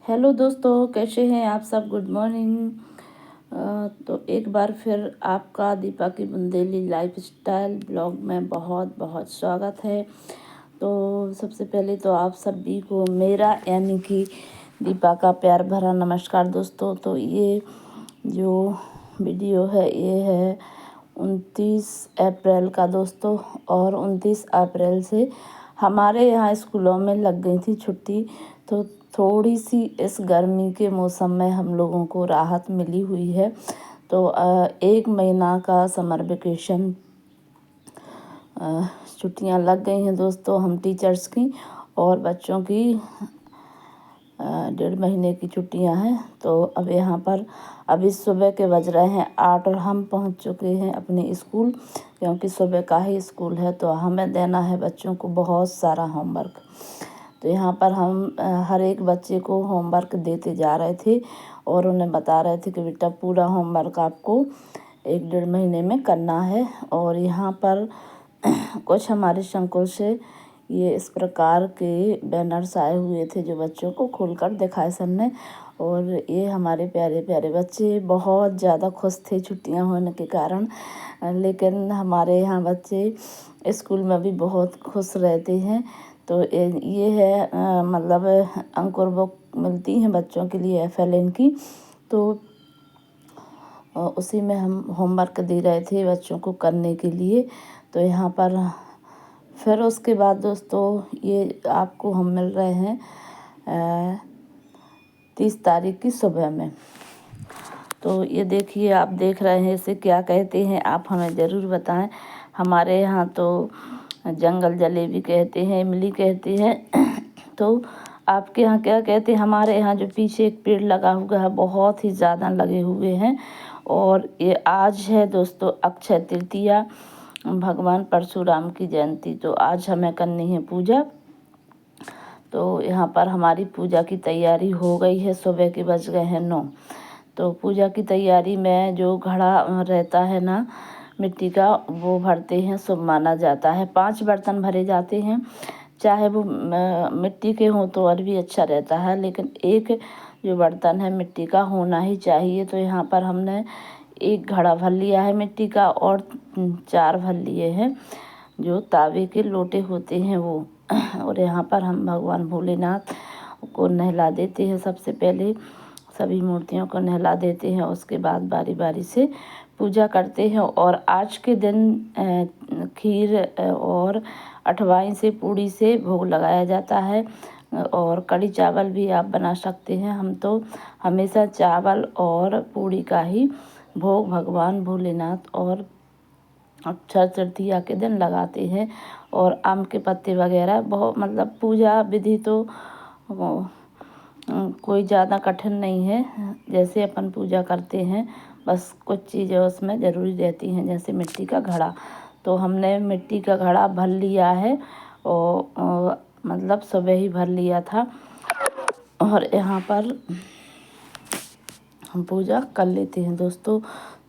Hello दोस्तों, कैसे हैं आप सब। Good morning. तो एक बार फिर आपका दीपा की बुंदेली लाइफस्टाइल ब्लॉग में बहुत बहुत स्वागत है। तो सबसे पहले तो आप सभी को मेरा यानी कि दीपा का प्यार भरा नमस्कार दोस्तों। तो ये जो वीडियो है ये है 29 अप्रैल का दोस्तों, और 29 अप्रैल से हमारे यहाँ स्कूलों में लग गई थी छुट्टी। तो थोड़ी सी इस गर्मी के मौसम में हम लोगों को राहत मिली हुई है। तो 1 महीना का समर वेकेशन छुट्टियां लग गई हैं दोस्तों हम टीचर्स की, और बच्चों की 1.5 महीने की छुट्टियां हैं। तो अब यहाँ पर अभी सुबह के बज रहे हैं 8 और हम पहुँच चुके हैं अपने स्कूल, क्योंकि सुबह का ही स्कूल है तो हमें देना है बच्चों को बहुत सारा होमवर्क। तो यहाँ पर हम हर एक बच्चे को होमवर्क देते जा रहे थे और उन्हें बता रहे थे कि बेटा पूरा होमवर्क आपको 1-1.5 महीने में करना है। और यहाँ पर कुछ हमारे संकुल से ये इस प्रकार के बैनर्स आए हुए थे जो बच्चों को खोलकर दिखाए सर ने। और ये हमारे प्यारे प्यारे बच्चे बहुत ज़्यादा खुश थे छुट्टियां होने के कारण। लेकिन हमारे यहाँ बच्चे स्कूल में भी बहुत खुश रहते हैं। तो ये है मतलब अंकुर बुक मिलती हैं बच्चों के लिए FLN की। तो उसी में हम होमवर्क दे रहे थे बच्चों को करने के लिए। तो यहाँ पर फिर उसके बाद दोस्तों ये आपको हम मिल रहे हैं 30 तारीख की सुबह में। तो ये देखिए, आप देख रहे हैं इसे क्या कहते हैं, आप हमें ज़रूर बताएं। हमारे यहाँ तो जंगल जलेबी कहते हैं, इमली कहते हैं। तो आपके यहाँ क्या कहते हैं। हमारे यहाँ जो पीछे एक पेड़ लगा हुआ है बहुत ही ज़्यादा लगे हुए हैं। और ये आज है दोस्तों अक्षय तृतीया, भगवान परशुराम की जयंती। तो आज हमें करनी है पूजा। तो यहाँ पर हमारी पूजा की तैयारी हो गई है, सुबह के बज गए हैं 9। तो पूजा की तैयारी में जो घड़ा रहता है ना मिट्टी का, वो भरते हैं, शुभ माना जाता है। 5 बर्तन भरे जाते हैं, चाहे वो मिट्टी के हों तो और भी अच्छा रहता है, लेकिन एक जो बर्तन है मिट्टी का होना ही चाहिए। तो यहाँ पर हमने एक घड़ा भर लिया है मिट्टी का, और 4 भर लिए हैं जो तावे के लोटे होते हैं वो। और यहाँ पर हम भगवान भोलेनाथ को नहला देते हैं। सबसे पहले सभी मूर्तियों को नहला देते हैं, उसके बाद बारी बारी से पूजा करते हैं। और आज के दिन खीर और अठवाई से पूड़ी से भोग लगाया जाता है, और कढ़ी चावल भी आप बना सकते हैं। हम तो हमेशा चावल और पूड़ी का ही भोग भगवान भोलेनाथ और अक्षय तृतीया के दिन लगाते हैं। और आम के पत्ते वगैरह बहुत, मतलब पूजा विधि तो कोई ज़्यादा कठिन नहीं है, जैसे अपन पूजा करते हैं, बस कुछ चीज़ें उसमें ज़रूरी रहती हैं, जैसे मिट्टी का घड़ा। तो हमने मिट्टी का घड़ा भर लिया है, और मतलब सुबह ही भर लिया था। और यहाँ पर हम पूजा कर लेते हैं दोस्तों।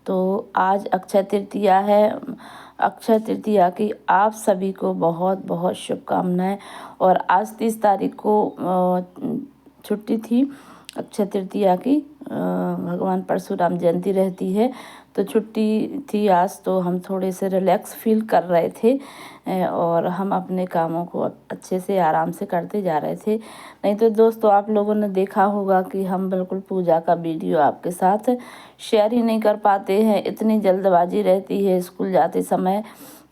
तो आज अक्षय तृतीया है। अक्षय तृतीया की आप सभी को बहुत बहुत शुभकामनाएं। और आज 30 तारीख को छुट्टी थी अक्षय तृतीया की, भगवान परशुराम जयंती रहती है तो छुट्टी थी आज। तो हम थोड़े से रिलैक्स फील कर रहे थे, और हम अपने कामों को अच्छे से आराम से करते जा रहे थे। नहीं तो दोस्तों आप लोगों ने देखा होगा कि हम बिल्कुल पूजा का वीडियो आपके साथ शेयर ही नहीं कर पाते हैं, इतनी जल्दबाजी रहती है स्कूल जाते समय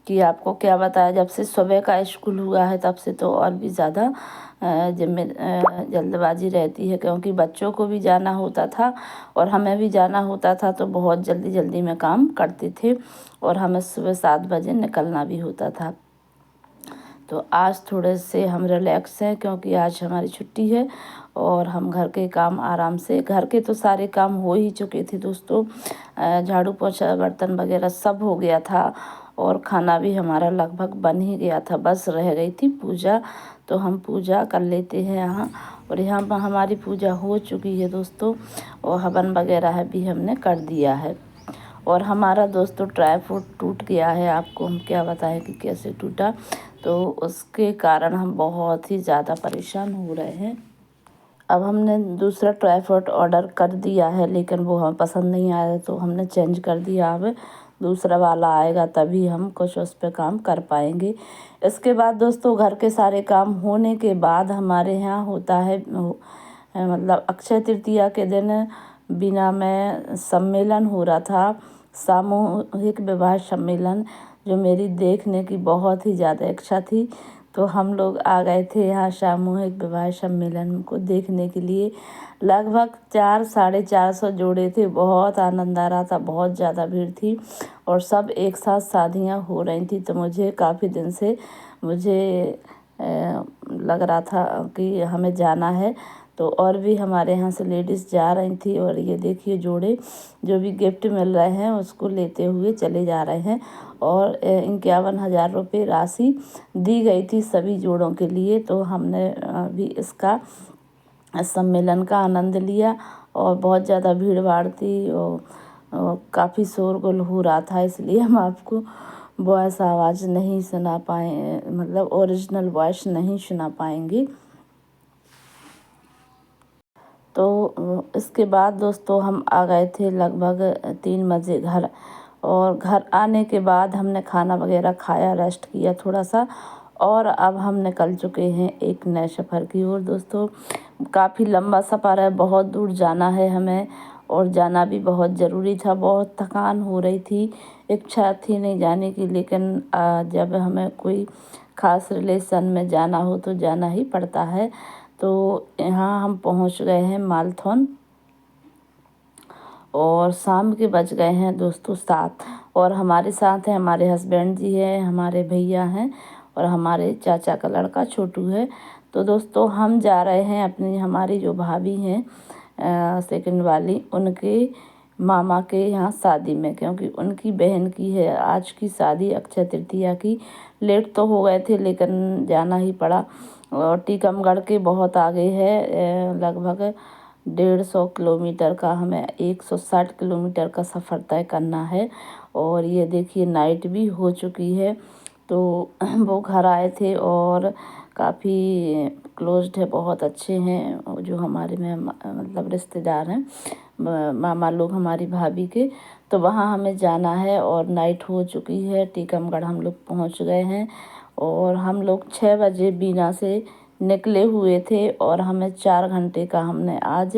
कि आपको क्या बताया। जब से सुबह का स्कूल हुआ है तब से तो और भी ज़्यादा जल्दबाजी रहती है, क्योंकि बच्चों को भी जाना होता था और हमें भी जाना होता था। तो बहुत जल्दी जल्दी में काम करते थे, और हमें सुबह 7 बजे निकलना भी होता था। तो आज थोड़े से हम रिलैक्स हैं, क्योंकि आज हमारी छुट्टी है और हम घर के काम आराम से, घर के तो सारे काम हो ही चुके थे दोस्तों। झाड़ू पोछा बर्तन वगैरह सब हो गया था, और खाना भी हमारा लगभग बन ही गया था, बस रह गई थी पूजा। तो हम पूजा कर लेते हैं यहाँ। और यहाँ पर हमारी पूजा हो चुकी है दोस्तों, और हवन वगैरह भी हमने कर दिया है। और हमारा दोस्तों ड्राई फ्रूट टूट गया है, आपको हम क्या बताएं कि कैसे टूटा। तो उसके कारण हम बहुत ही ज़्यादा परेशान हो रहे हैं। अब हमने दूसरा ट्राईपॉड ऑर्डर कर दिया है, लेकिन वो हमें पसंद नहीं आया तो हमने चेंज कर दिया। अब दूसरा वाला आएगा तभी हम कुछ उस पर काम कर पाएंगे। इसके बाद दोस्तों घर के सारे काम होने के बाद हमारे यहाँ होता है मतलब अक्षय तृतीया के दिन बीना में सम्मेलन हो रहा था, सामूहिक विवाह सम्मेलन, जो मेरी देखने की बहुत ही ज़्यादा इच्छा थी। तो हम लोग आ गए थे यहाँ सामूहिक विवाह सम्मेलन को देखने के लिए। लगभग 400-450 जोड़े थे। बहुत आनंद आ रहा था, बहुत ज़्यादा भीड़ थी और सब एक साथ शादियाँ हो रही थी। तो मुझे काफ़ी दिन से लग रहा था कि हमें जाना है। तो और भी हमारे यहाँ से लेडीज़ जा रही थी और ये देखिए जोड़े जो भी गिफ्ट मिल रहे हैं उसको लेते हुए चले जा रहे हैं। और 51,000 रुपये राशि दी गई थी सभी जोड़ों के लिए। तो हमने भी इसका सम्मेलन का आनंद लिया और बहुत ज़्यादा भीड़ भाड़ थी और काफ़ी शोरगुल हो रहा था, इसलिए हम आपको वॉइस आवाज़ नहीं सुना पाए, मतलब ओरिजिनल वॉइस नहीं सुना पाएंगे। तो इसके बाद दोस्तों हम आ गए थे लगभग 3 बजे घर। और घर आने के बाद हमने खाना वगैरह खाया, रेस्ट किया थोड़ा सा और अब हम निकल चुके हैं एक नए सफ़र की ओर। दोस्तों काफ़ी लंबा सफ़र है, बहुत दूर जाना है हमें और जाना भी बहुत ज़रूरी था। बहुत थकान हो रही थी, इच्छा थी नहीं जाने की, लेकिन जब हमें कोई ख़ास रिलेशन में जाना हो तो जाना ही पड़ता है। तो यहाँ हम पहुँच गए हैं मालथौन और शाम के बज गए हैं दोस्तों 7। और हमारे साथ हैं हमारे हस्बैंड जी हैं, हमारे भैया हैं और हमारे चाचा का लड़का छोटू है। तो दोस्तों हम जा रहे हैं अपनी, हमारी जो भाभी हैं सेकंड वाली, उनके मामा के यहाँ शादी में, क्योंकि उनकी बहन की है आज की शादी अक्षय तृतीया की। लेट तो हो गए थे लेकिन जाना ही पड़ा। और टीकमगढ़ के बहुत आगे है, लगभग 150 किलोमीटर का, हमें 160 किलोमीटर का सफ़र तय करना है। और ये देखिए नाइट भी हो चुकी है। तो वो घर आए थे और काफ़ी क्लोज्ड है, बहुत अच्छे हैं जो हमारे में मतलब रिश्तेदार हैं, मामा लोग हमारी भाभी के। तो वहाँ हमें जाना है और नाइट हो चुकी है। टीकमगढ़ हम लोग पहुँच गए हैं और हम लोग 6 बजे बीना से निकले हुए थे और हमें 4 घंटे का हमने आज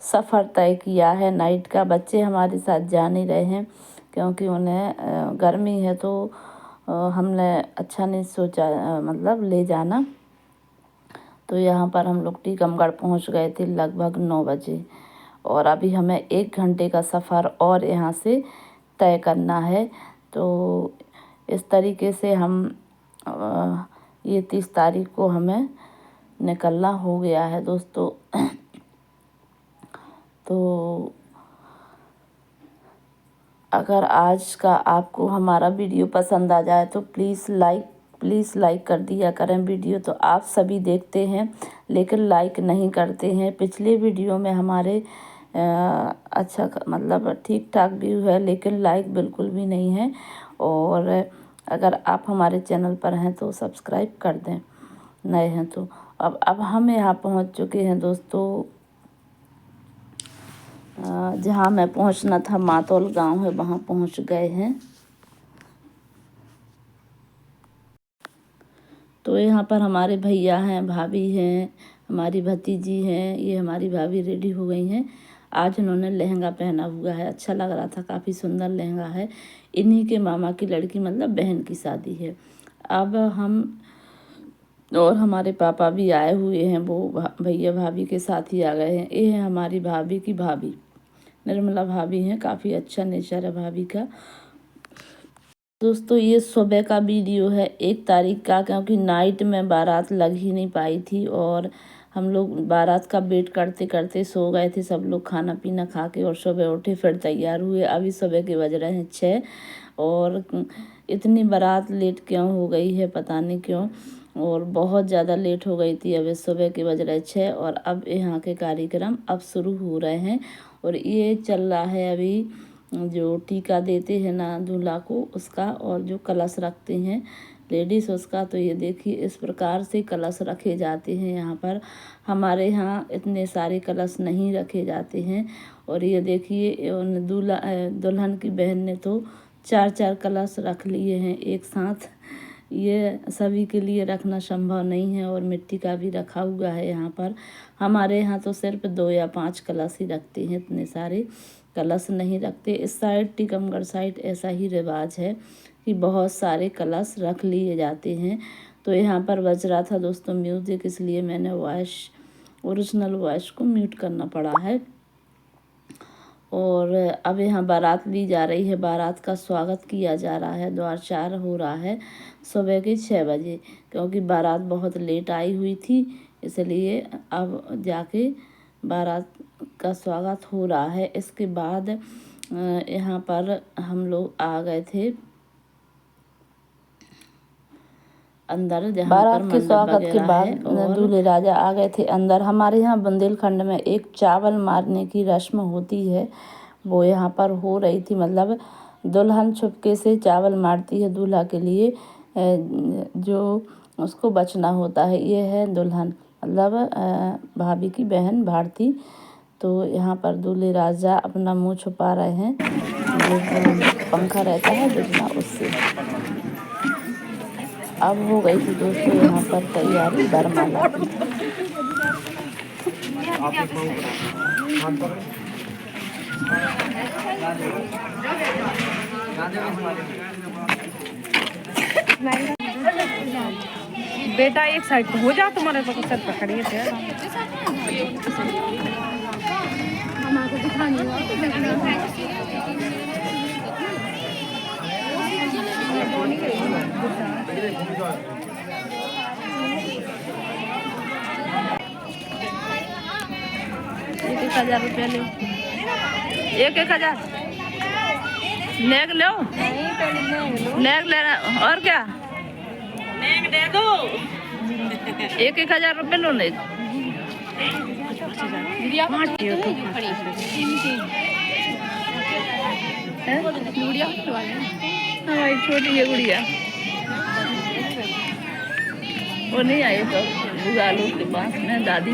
सफ़र तय किया है नाइट का। बच्चे हमारे साथ जा नहीं रहे हैं क्योंकि उन्हें गर्मी है, तो हमने अच्छा नहीं सोचा मतलब ले जाना। तो यहाँ पर हम लोग टीकमगढ़ पहुँच गए थे लगभग 9 बजे और अभी हमें 1 घंटे का सफ़र और यहाँ से तय करना है। तो इस तरीके से हम ये 30 तारीख को हमें निकलना हो गया है दोस्तों। तो अगर आज का आपको हमारा वीडियो पसंद आ जाए तो प्लीज़ लाइक कर दिया करें। वीडियो तो आप सभी देखते हैं लेकिन लाइक नहीं करते हैं। पिछले वीडियो में हमारे अच्छा मतलब ठीक ठाक व्यू है लेकिन लाइक बिल्कुल भी नहीं है। और अगर आप हमारे चैनल पर हैं तो सब्सक्राइब कर दें, नए हैं तो। अब हम यहाँ पहुँच चुके हैं दोस्तों, जहाँ मैं पहुँचना था, मातौल गांव है, वहाँ पहुँच गए हैं। तो यहाँ पर हमारे भैया हैं, भाभी हैं, हमारी भतीजी हैं, ये हमारी भाभी रेडी हो गई हैं। आज उन्होंने लहंगा पहना हुआ है, अच्छा लग रहा था, काफ़ी सुंदर लहंगा है। इन्हीं के मामा की लड़की मतलब बहन की शादी है। अब हम और हमारे पापा भी आए हुए हैं, वो भैया भाभी के साथ ही आ गए हैं। ये है हमारी भाभी की भाभी, निर्मला भाभी हैं, काफ़ी अच्छा नेचर है भाभी का। दोस्तों ये सुबह का वीडियो है 1 तारीख का, क्योंकि नाइट में बारात लग ही नहीं पाई थी और हम लोग बारात का वेट करते करते सो गए थे सब लोग, खाना पीना खा के, और सुबह उठे फिर तैयार हुए। अभी सुबह के बज रहे हैं 6 और इतनी बारात लेट क्यों हो गई है पता नहीं क्यों, और बहुत ज़्यादा लेट हो गई थी। अभी सुबह के बज रहे 6 और अब यहाँ के कार्यक्रम अब शुरू हो रहे हैं। और ये चल रहा है अभी जो टीका देते हैं ना दूल्हा को, उसका, और जो कलश रखते हैं लेडीज़ उसका। तो ये देखिए इस प्रकार से कलश रखे जाते हैं यहाँ पर। हमारे यहाँ इतने सारे कलश नहीं रखे जाते हैं। और ये देखिए दुल्हन की बहन ने तो 4-4 कलश रख लिए हैं एक साथ। ये सभी के लिए रखना संभव नहीं है। और मिट्टी का भी रखा हुआ है यहाँ पर। हमारे यहाँ तो सिर्फ 2 या 5 कलश ही रखते हैं, इतने सारे कलश नहीं रखते। इस साइड टीकमगढ़ साइड ऐसा ही रिवाज है कि बहुत सारे कलश रख लिए जाते हैं। तो यहाँ पर बज रहा था दोस्तों म्यूज़िक, इसलिए मैंने ओरिजिनल वॉइस को म्यूट करना पड़ा है। और अब यहाँ बारात ली जा रही है। बारात का स्वागत किया जा रहा है। द्वार 4 हो रहा है सुबह के 6 बजे, क्योंकि बारात बहुत लेट आई हुई थी, इसलिए अब जाके बारात का स्वागत हो रहा है। इसके बाद यहाँ पर हम लोग आ गए थे अंदर, जहाँ बारात के स्वागत के बाद दूल्हे राजा आ गए थे अंदर। हमारे यहाँ बुंदेलखंड में एक चावल मारने की रस्म होती है, वो यहाँ पर हो रही थी। मतलब दुल्हन छुपके से चावल मारती है दूल्हा के लिए, जो उसको बचना होता है। ये है दुल्हन, मतलब भाभी की बहन भारती। तो यहाँ पर दूल्हे राजा अपना मुंह छुपा रहे हैं, जो पंखा रहता है बिजना उससे। अब हो गई थी दोस्तों यहाँ पर तैयारी वरमाला की। बेटा एक साइड पे हो जा, तुम्हारे तो सर पकड़िए थे। हमारे दिखानी एक 1,000 रुपया लो, 1,000 नेग लो, नेग लेना और क्या, नेग दे दो। 1,000 रुपये लो नेग। हमारी छोटी है गुड़िया, वो नहीं आई तो बुआ लोग के पास में दादी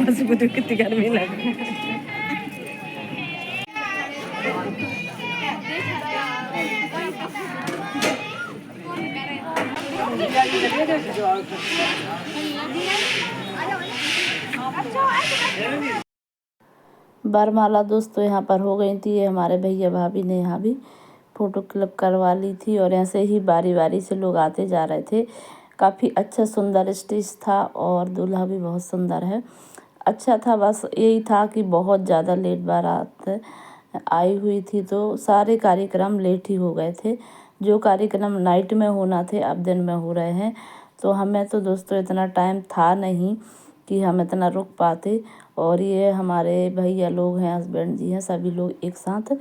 बस को तो कितनी गर्मी लग रही है। वरमाला दोस्तों यहाँ पर हो गई थी। हमारे भैया भाभी ने यहाँ भी फ़ोटो क्लिक करवा ली थी, और ऐसे ही बारी बारी से लोग आते जा रहे थे। काफ़ी अच्छा सुंदर स्टेज था, और दूल्हा भी बहुत सुंदर है, अच्छा था। बस यही था कि बहुत ज़्यादा लेट बारात आई हुई थी, तो सारे कार्यक्रम लेट ही हो गए थे। जो कार्यक्रम नाइट में होना थे अब दिन में हो रहे हैं। तो हमें तो दोस्तों इतना टाइम था नहीं कि हम इतना रुक पाते। और ये हमारे भैया लोग हैं, हस्बैंड जी हैं, सभी लोग एक साथ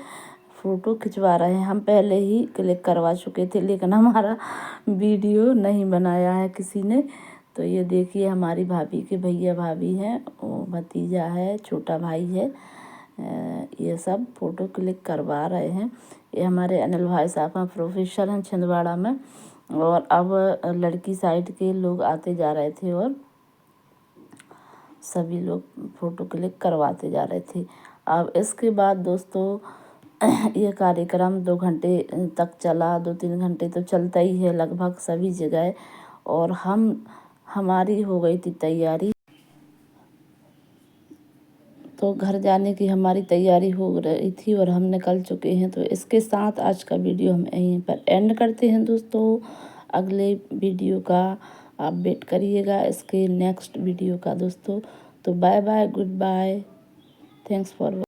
फ़ोटो खिंचवा रहे हैं। हम पहले ही क्लिक करवा चुके थे, लेकिन हमारा वीडियो नहीं बनाया है किसी ने। तो ये देखिए हमारी भाभी के भैया भाभी हैं, वो भतीजा है, छोटा भाई है, ये सब फ़ोटो क्लिक करवा रहे हैं। ये हमारे अनिल भाई साहब हैं, प्रोफेसर हैं छिंदवाड़ा में। और अब लड़की साइड के लोग आते जा रहे थे, और सभी लोग फ़ोटो क्लिक करवाते जा रहे थे। अब इसके बाद दोस्तों ये कार्यक्रम 2 घंटे तक चला, 2-3 घंटे तो चलता ही है लगभग सभी जगह। और हमारी हो गई थी तैयारी, तो घर जाने की हमारी तैयारी हो रही थी, और हम निकल चुके हैं। तो इसके साथ आज का वीडियो हम यहीं पर एंड करते हैं दोस्तों। अगले वीडियो का आप वेट करिएगा, इसके नेक्स्ट वीडियो का दोस्तों। तो bye bye, good bye, thanks for